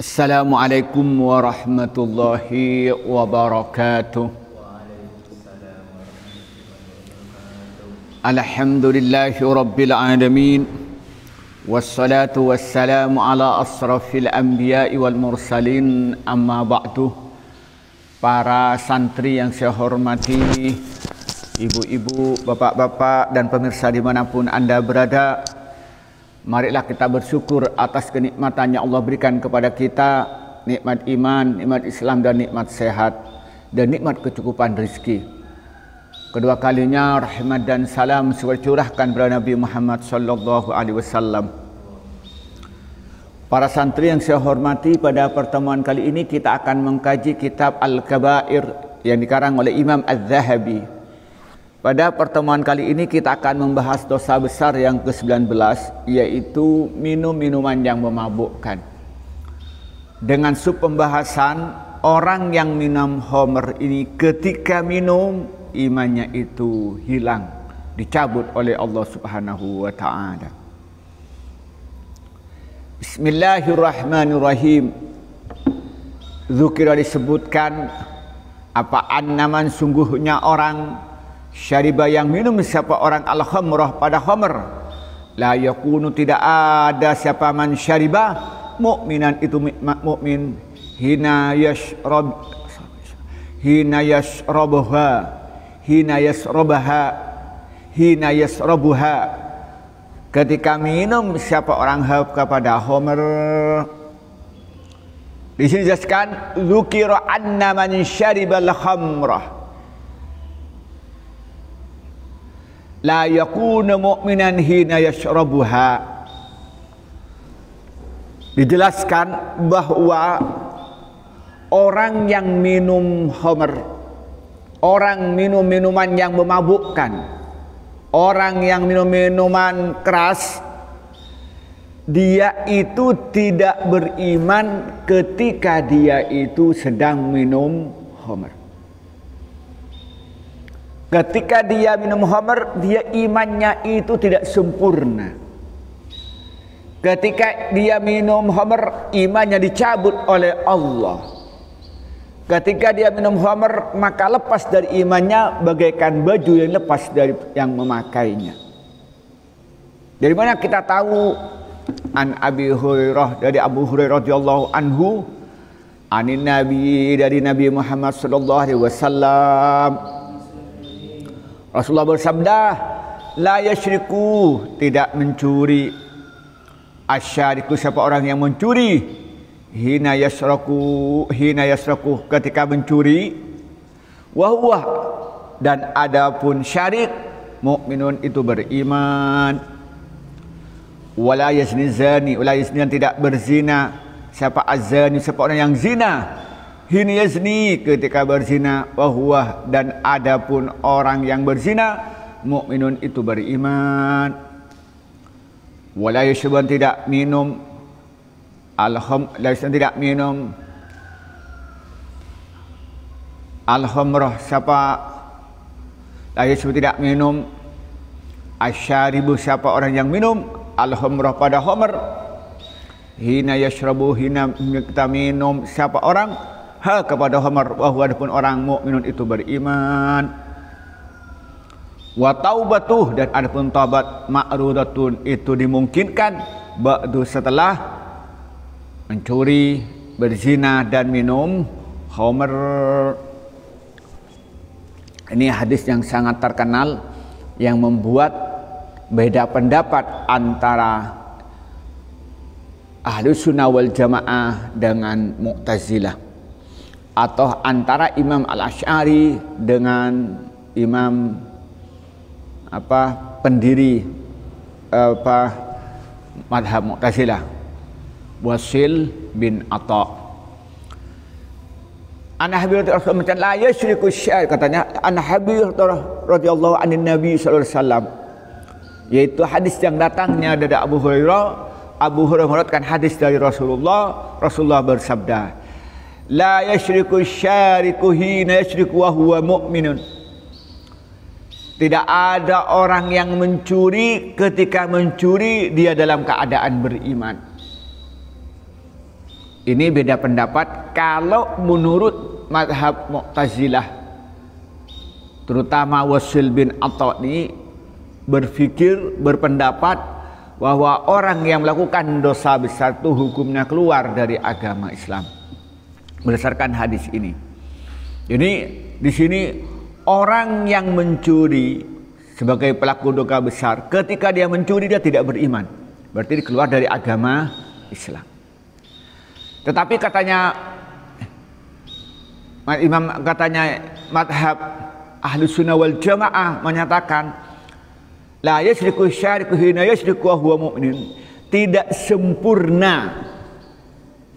Assalamualaikum warahmatullahi wabarakatuh. Alhamdulillahi rabbil alamin. Wassalatu wassalamu ala asrafil anbiya'i wal mursalin, amma ba'du. Para santri yang saya hormati, ibu-ibu, bapak-bapak, dan pemirsa dimanapun Anda berada, marilah kita bersyukur atas kenikmatan yang Allah berikan kepada kita, nikmat iman, nikmat Islam, dan nikmat sehat, dan nikmat kecukupan rezeki. Kedua kalinya rahmat dan salam curahkan kepada Nabi Muhammad sallallahu alaihi wasallam. Para santri yang saya hormati, pada pertemuan kali ini kita akan mengkaji kitab Al-Kabair yang dikarang oleh Imam Az-Zahabi. Pada pertemuan kali ini kita akan membahas dosa besar yang ke-19, yaitu minum minuman yang memabukkan. Dengan sub pembahasan, orang yang minum khamr ini ketika minum, imannya itu hilang, dicabut oleh Allah Subhanahu wa ta'ala. Bismillahirrahmanirrahim. Dzukira, disebutkan, apa annaman, sungguhnya orang syariba yang minum siapa orang al-khamrah pada khamr, la yakunu, tidak ada siapa man syariba, mukminan itu mukmin, hina yasrabuha, ketika minum siapa orang kepada khamr. Di sini jelaskan, dzukira anna man syaribal khamrah la yakunu mu'minan hina yashrabuha. Dijelaskan bahwa orang yang minum khamr, orang minum minuman yang memabukkan, orang yang minum minuman keras, dia itu tidak beriman ketika dia itu sedang minum khamr. Ketika dia minum khamr, dia imannya itu tidak sempurna. Ketika dia minum khamr, imannya dicabut oleh Allah. Ketika dia minum khamr, maka lepas dari imannya bagaikan baju yang lepas dari yang memakainya. Dari mana kita tahu? An Abi Hurairah, dari Abu Hurairah radhiyallahu anhu, anin Nabi, dari Nabi Muhammad sallallahu alaihi wasallam, Rasulullah bersabda, la yasyriku, tidak mencuri, asyariku, siapa orang yang mencuri, hina yasraku, ketika mencuri, wahwa, dan adapun syarik, mukminun itu beriman, wala yazni zani, yang tidak berzina, siapa azani, siapa orang yang zina, hina yazni, ketika berzina, wahwa, dan adapun orang yang berzina, mukminun itu beriman, wala yashraban, tidak minum, tidak minum al-khamrah, siapa la yashrabu, tidak minum, asyaribu, siapa orang yang minum al-khamrah pada khamr, hina yashrabu, hina kita minum siapa orang kepada khamr, wahwa, adapun orang mukminun itu beriman, wa taubatuh, dan adapun taubat, ma'rudatun, itu dimungkinkan, ba'du, setelah mencuri, berzina, dan minum khamr. Ini hadis yang sangat terkenal yang membuat beda pendapat antara Ahlus Sunnah wal Jamaah dengan Mu'tazilah, atau antara Imam Al-Asy'ari dengan Imam pendiri madhab Mu'tazilah, Wasil bin Atha. An Habib radhiyallahu la yasyriku syai', katanya An Habib radhiyallahu anin Nabi sallallahu alaihi wasallam, yaitu hadis yang datangnya dari Abu Hurairah. Abu Hurairah meriwayatkan hadis dari Rasulullah. Rasulullah bersabda, la yasyriku syariku hina yasyriku wa huwa mu'minun, tidak ada orang yang mencuri ketika mencuri dia dalam keadaan beriman. Ini beda pendapat kalau menurut mazhab Mu'tazilah, terutama Wasil bin Atha ini berpendapat bahwa orang yang melakukan dosa besar itu hukumnya keluar dari agama Islam berdasarkan hadis ini. Jadi di sini orang yang mencuri sebagai pelaku dosa besar, ketika dia mencuri dia tidak beriman, berarti dia keluar dari agama Islam. Tetapi katanya mazhab Ahlus Sunnah wal Jamaah menyatakan la yashriku syariku hina yashriku wa huwa mu'min. Tidak sempurna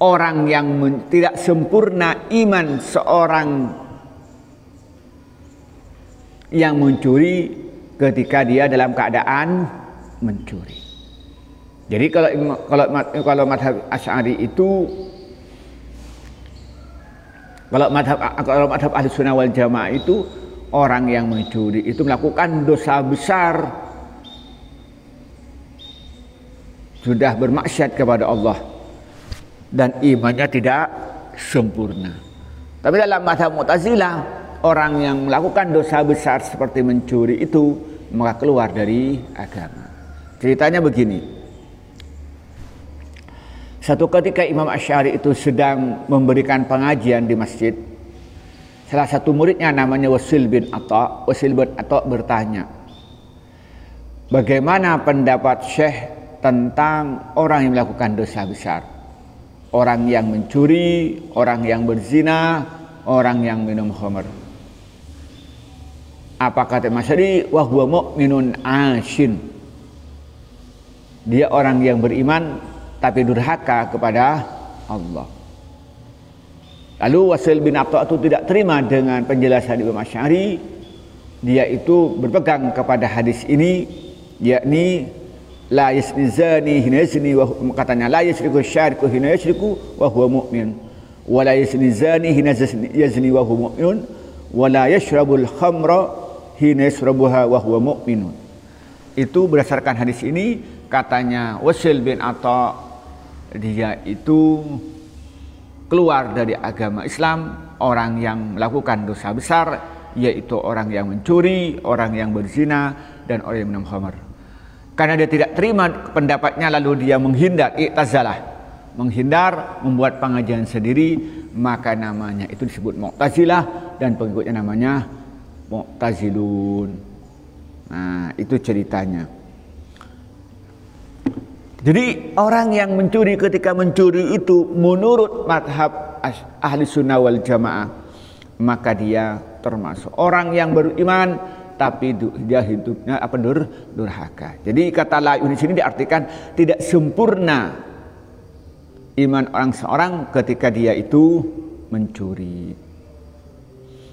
orang yang tidak sempurna iman seorang yang mencuri ketika dia dalam keadaan mencuri. Jadi kalau mazhab Asy'ari itu, kalau mazhab Ahlus Sunnah wal Jamaah itu, orang yang mencuri itu melakukan dosa besar, sudah bermaksiat kepada Allah dan imannya tidak sempurna. Tapi dalam mazhab Mu'tazilah, orang yang melakukan dosa besar seperti mencuri itu maka keluar dari agama. Ceritanya begini. Satu ketika Imam Asy'ari itu sedang memberikan pengajian di masjid. Salah satu muridnya namanya Wasil bin Atha. Wasil bin Atha bertanya, bagaimana pendapat Syekh tentang orang yang melakukan dosa besar? Orang yang mencuri, orang yang berzina, orang yang minum khamr. Apa kata Mas Asy'ari? Wa huwa mu'minun ashin. Dia orang yang beriman tapi durhaka kepada Allah. Lalu Wasil bin Atha itu tidak terima dengan penjelasan Imam Asy'ari. Dia itu berpegang kepada hadis ini, yakni la yazni zani hina yazni, katanya la yashriku syariku hina yashriku wa huwa mu'min, wa la yazni zani hina yazni wa huwa mu'minun, wa la yashrabul khamra hina yashrabuha wa huwa mu'minun. Itu berdasarkan hadis ini, katanya Wasil bin Atha, dia itu keluar dari agama Islam, orang yang melakukan dosa besar, yaitu orang yang mencuri, orang yang berzina, dan orang yang minum khamr. Karena dia tidak terima pendapatnya, lalu dia menghindar, i'tazalah, menghindar, membuat pengajian sendiri, maka namanya itu disebut Mu'tazilah, dan pengikutnya namanya Mu'tazilun. Nah, itu ceritanya. Jadi orang yang mencuri, ketika mencuri itu menurut mazhab Ahli Sunnah wal Jamaah, maka dia termasuk orang yang beriman tapi dia hidupnya durhaka. Jadi kata la di sini diartikan tidak sempurna iman orang seorang ketika dia itu mencuri.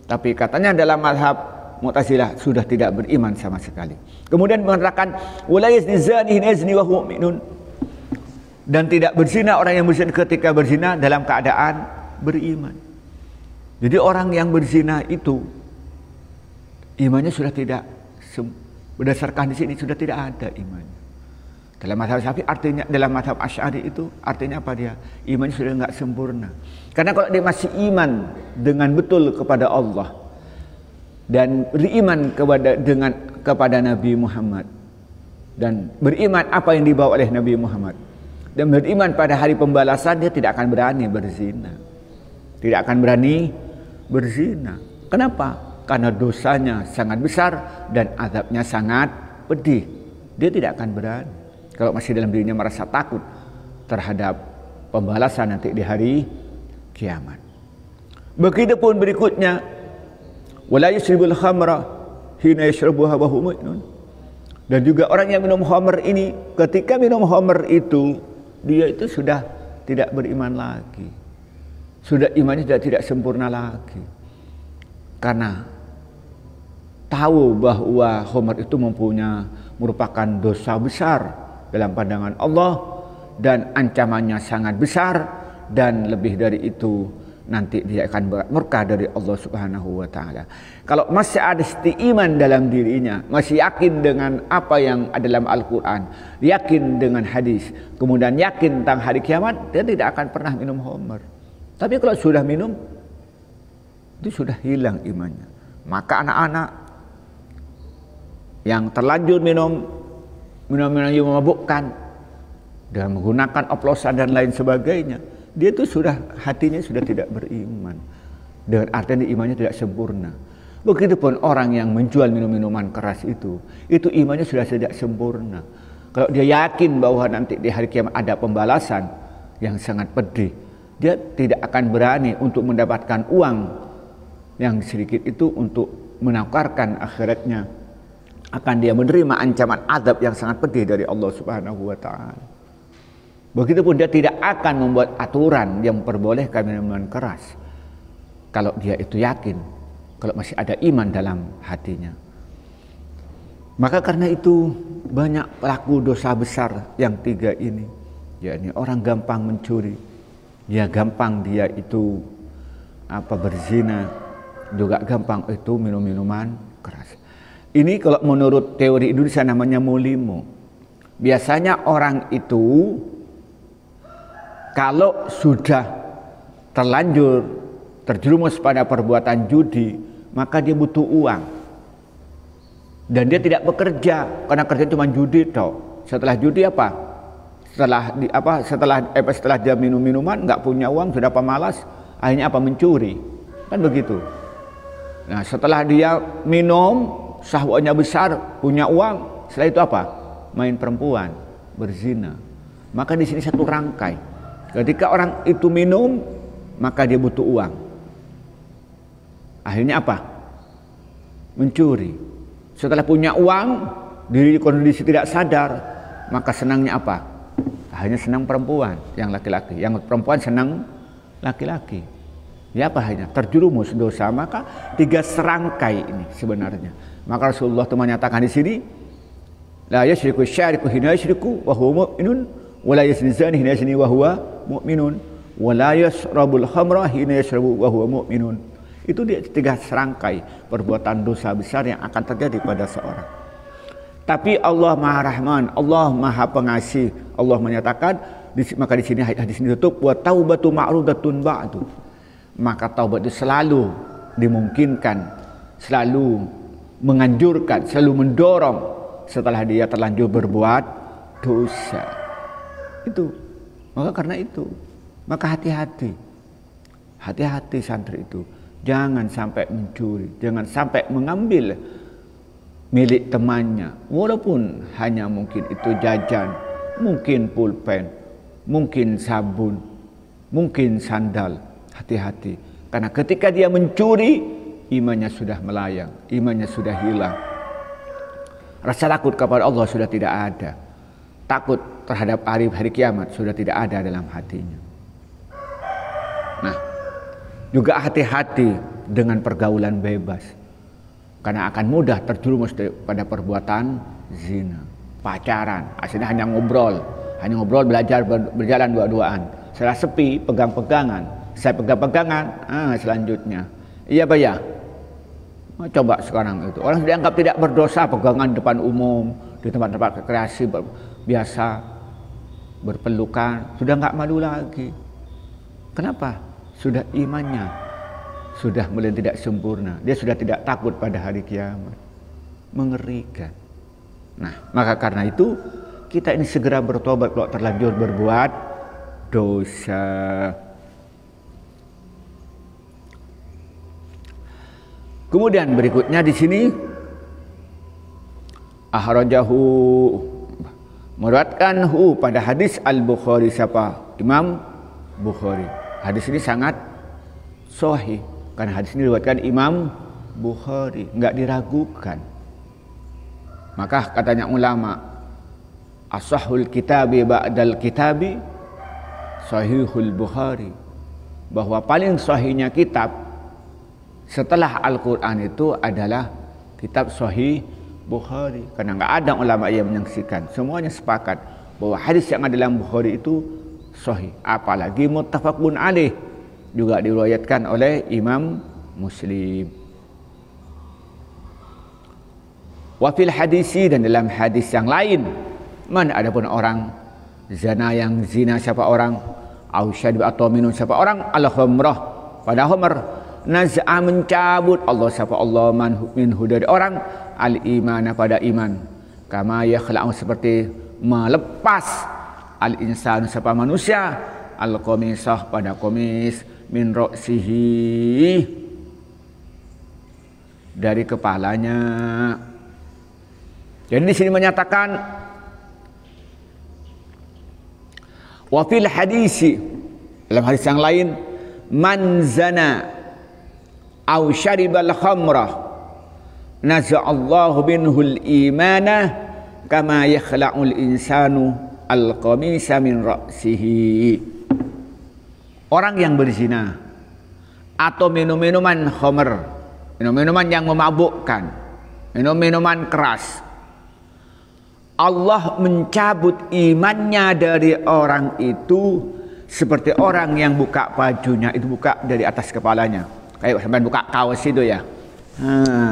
Tapi katanya dalam mazhab Mu'tazilah sudah tidak beriman sama sekali. Kemudian mengatakan wala yazni zani hina yazni wa huwa mu'minun. Dan tidak berzina orang yang berzina ketika berzina dalam keadaan beriman. Jadi orang yang berzina itu imannya sudah tidak, berdasarkan di sini sudah tidak ada imannya. Dalam mazhab Syafi'i artinya, dalam mazhab Asy'ari itu artinya apa dia? Imannya sudah enggak sempurna. Karena kalau dia masih iman dengan betul kepada Allah dan beriman kepada Nabi Muhammad dan beriman apa yang dibawa oleh Nabi Muhammad dan beriman pada hari pembalasan, dia tidak akan berani berzina. Tidak akan berani berzina. Kenapa? Karena dosanya sangat besar dan azabnya sangat pedih. Dia tidak akan berani kalau masih dalam dirinya merasa takut terhadap pembalasan nanti di hari kiamat. Begitupun berikutnya, wala yashribul khamra hina yashrabuha wa huwa mu'minun. Dan juga orang yang minum khamr ini, ketika minum khamr itu dia itu sudah tidak beriman lagi. Sudah imannya sudah tidak sempurna lagi. Karena tahu bahwa khamr itu merupakan dosa besar dalam pandangan Allah dan ancamannya sangat besar, dan lebih dari itu nanti dia akan murka dari Allah Subhanahu wa taala. Kalau masih ada iman dalam dirinya, masih yakin dengan apa yang ada dalam Al-Qur'an, yakin dengan hadis, kemudian yakin tentang hari kiamat, dia tidak akan pernah minum khamr. Tapi kalau sudah minum, itu sudah hilang imannya. Maka anak-anak yang terlanjur minum minuman yang memabukkan dan menggunakan oplosan dan lain sebagainya, dia itu sudah hatinya sudah tidak beriman. Dengan artinya imannya tidak sempurna. Begitupun orang yang menjual minuman keras itu imannya sudah tidak sempurna. Kalau dia yakin bahwa nanti di hari kiamat ada pembalasan yang sangat pedih, dia tidak akan berani untuk mendapatkan uang yang sedikit itu untuk menakarkan akhiratnya. Akan dia menerima ancaman azab yang sangat pedih dari Allah Subhanahu wa taala. Begitupun dia tidak akan membuat aturan yang memperbolehkan minuman keras kalau dia itu yakin, kalau masih ada iman dalam hatinya. Maka karena itu banyak pelaku dosa besar yang tiga ini, yakni orang gampang mencuri, ya gampang dia itu berzina, juga gampang itu minum minuman keras. Ini kalau menurut teori Indonesia namanya mulimo. Biasanya orang itu kalau sudah terlanjur terjerumus pada perbuatan judi, maka dia butuh uang. Dan dia tidak bekerja karena kerja cuma judi toh. Setelah judi apa? Setelah dia minum minuman nggak punya uang, sudah pemalas, akhirnya mencuri. Kan begitu. Nah, setelah dia minum, syahwatnya besar, punya uang, setelah itu main perempuan, berzina. Maka di sini satu rangkai. Ketika orang itu minum, maka dia butuh uang. Akhirnya mencuri. Setelah punya uang, diri kondisi tidak sadar, maka senangnya akhirnya senang perempuan yang laki-laki. Yang perempuan senang laki-laki. Ya akhirnya terjerumus dosa. Maka tiga serangkai ini sebenarnya. Maka Rasulullah itu menyatakan di sini, la yasyriku syariku hina yasyriku wa huwa mu'minun, wa la yazni zani hina yazni wa huwa mu'minun, wa la yashrabul khamra hina yashrabu wa huwa mu'minun. Itu dia tiga serangkai perbuatan dosa besar yang akan terjadi pada seorang. Tapi Allah Maha Rahman, Allah Maha Pengasih. Allah menyatakan, maka di sini hadis ini tutup, wa taubatu ma'rudatun ba'du. Maka taubat itu selalu dimungkinkan, selalu menganjurkan, selalu mendorong setelah dia terlanjur berbuat dosa. Itu. Maka karena itu, maka hati-hati. Hati-hati santri itu. Jangan sampai mencuri, jangan sampai mengambil milik temannya, walaupun hanya mungkin itu jajan, mungkin pulpen, mungkin sabun, mungkin sandal. Hati-hati, karena ketika dia mencuri, imannya sudah melayang, imannya sudah hilang. Rasa takut kepada Allah sudah tidak ada, takut terhadap hari kiamat sudah tidak ada dalam hatinya. Nah, juga hati-hati dengan pergaulan bebas, karena akan mudah terjerumus pada perbuatan zina, pacaran, akhirnya hanya ngobrol, belajar, berjalan dua-duaan. Setelah sepi, pegang-pegangan, saya pegang-pegangan, selanjutnya, iya Pak ya, coba sekarang itu orang dianggap tidak berdosa, pegangan depan umum, di tempat-tempat rekreasi biasa, berpelukan, sudah nggak malu lagi. Kenapa? Sudah imannya sudah mulai tidak sempurna, dia sudah tidak takut pada hari kiamat. Mengerikan. Nah, maka karena itu kita ini segera bertobat kalau terlanjur berbuat dosa. Kemudian berikutnya di sini akhrajahu, meriwayatkan pada hadis Al-Bukhari, siapa? Imam Bukhari. Hadis ini sangat sahih karena hadis ini diriwayatkan Imam Bukhari, enggak diragukan. Maka katanya ulama, ashahul kitabi ba'dal kitabi sahihul Bukhari, bahwa paling sahihnya kitab setelah Al-Quran itu adalah kitab Sahih Bukhari. Karena enggak ada ulama yang menyaksikan, semuanya sepakat bahwa hadis yang ada dalam Bukhari itu sahih, apalagi muttafaqun alaih, juga diriwayatkan oleh Imam Muslim. Wa fil hadisi, dan dalam hadis yang lain, man adapun orang zina yang zina siapa orang, au syarib atau minum siapa orang al khamrah pada khamr, naz'a mencabut Allah siapa Allah minhu dari orang al imana pada iman, kama yakhla'u seperti melepas al insan siapa manusia al qamisah pada komis min ra'sihi dari kepalanya. Jadi di sini menyatakan wa fil hadisi, dalam hadis yang lain, man zana au syaribal khamrah naza'allahu minhul imana kama yakhla'ul insanu al qamisa min ra'sihi. Orang yang berzina atau minum-minuman khamr, minum-minuman yang memabukkan, minum-minuman keras, Allah mencabut imannya dari orang itu seperti orang yang buka bajunya itu buka dari atas kepalanya. Kayak sampai buka kaos itu ya.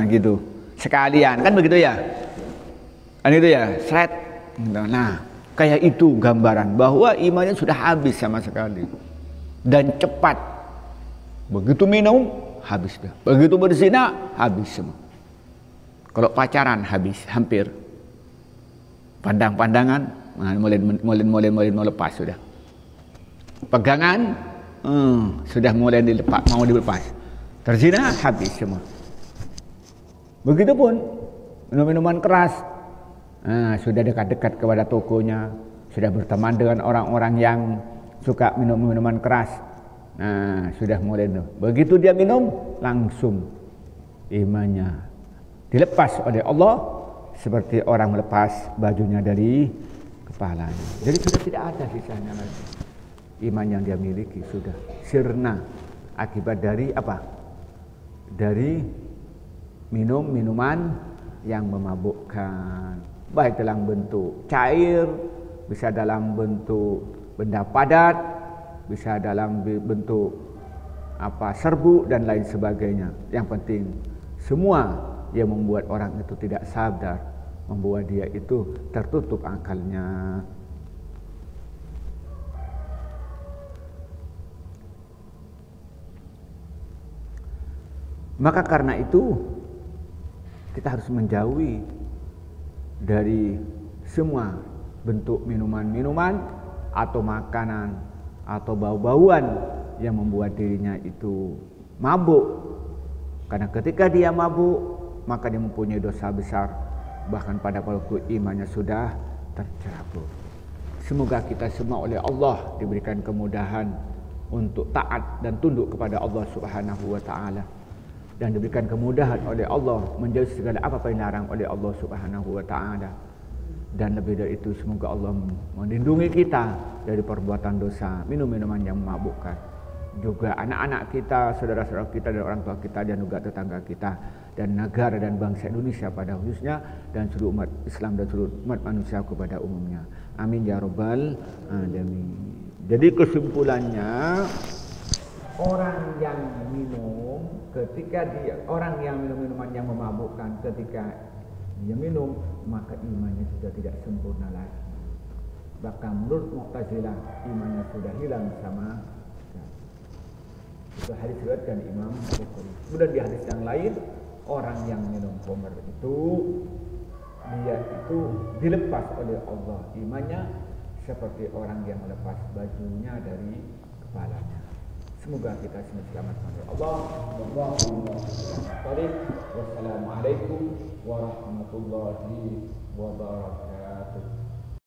Gitu. Sekalian kan begitu ya. Kan itu ya, seret. Nah, kayak itu gambaran bahwa imannya sudah habis sama sekali. Dan cepat. Begitu minum habis dah. Begitu berzina habis semua. Kalau pacaran habis hampir. Pandang-pandangan mulai lepas sudah. Pegangan sudah mulai dilepas, mau dilepas. Terzina habis semua. Begitupun minum-minuman keras, sudah dekat-dekat kepada tokonya, sudah berteman dengan orang-orang yang suka minum minuman keras. Sudah mulai begitu dia minum langsung imannya dilepas oleh Allah. Seperti orang melepas bajunya dari kepalanya. Jadi sudah tidak ada sisanya lagi. Iman yang dia miliki sudah sirna. Akibat dari apa? Dari minum minuman yang memabukkan. Baik dalam bentuk cair, bisa dalam bentuk benda padat, bisa dalam bentuk serbu dan lain sebagainya. Yang penting semua yang membuat orang itu tidak sadar, membuat dia itu tertutup akalnya. Maka karena itu kita harus menjauhi dari semua bentuk minuman-minuman atau makanan atau bau-bauan yang membuat dirinya itu mabuk. Karena ketika dia mabuk, maka dia mempunyai dosa besar, bahkan pada waktu imannya sudah tercerabut. Semoga kita semua oleh Allah diberikan kemudahan untuk taat dan tunduk kepada Allah Subhanahu wa taala, dan diberikan kemudahan oleh Allah menjauhi segala apa yang dilarang oleh Allah Subhanahu wa taala. Dan lebih dari itu, semoga Allah melindungi kita dari perbuatan dosa minum-minuman yang memabukkan. Juga anak-anak kita, saudara-saudara kita, dan orang tua kita, dan juga tetangga kita, dan negara dan bangsa Indonesia pada khususnya, dan seluruh umat Islam dan seluruh umat manusia kepada umumnya. Amin ya rabbal alamin. Jadi kesimpulannya, orang yang minum orang yang minum minuman yang memabukkan, ketika dia minum maka imannya sudah tidak sempurna lagi. Bahkan menurut Mu'tazilah imannya sudah hilang sama. Itu hadis diriwayatkan Imam Bukhari. Kemudian di hadis yang lain, orang yang minum khamr itu dia itu dilepas oleh Allah imannya seperti orang yang melepas bajunya dari kepalanya. Semoga kita semua selamat oleh Allah. Wassalamualaikum warahmatullahi wabarakatuh.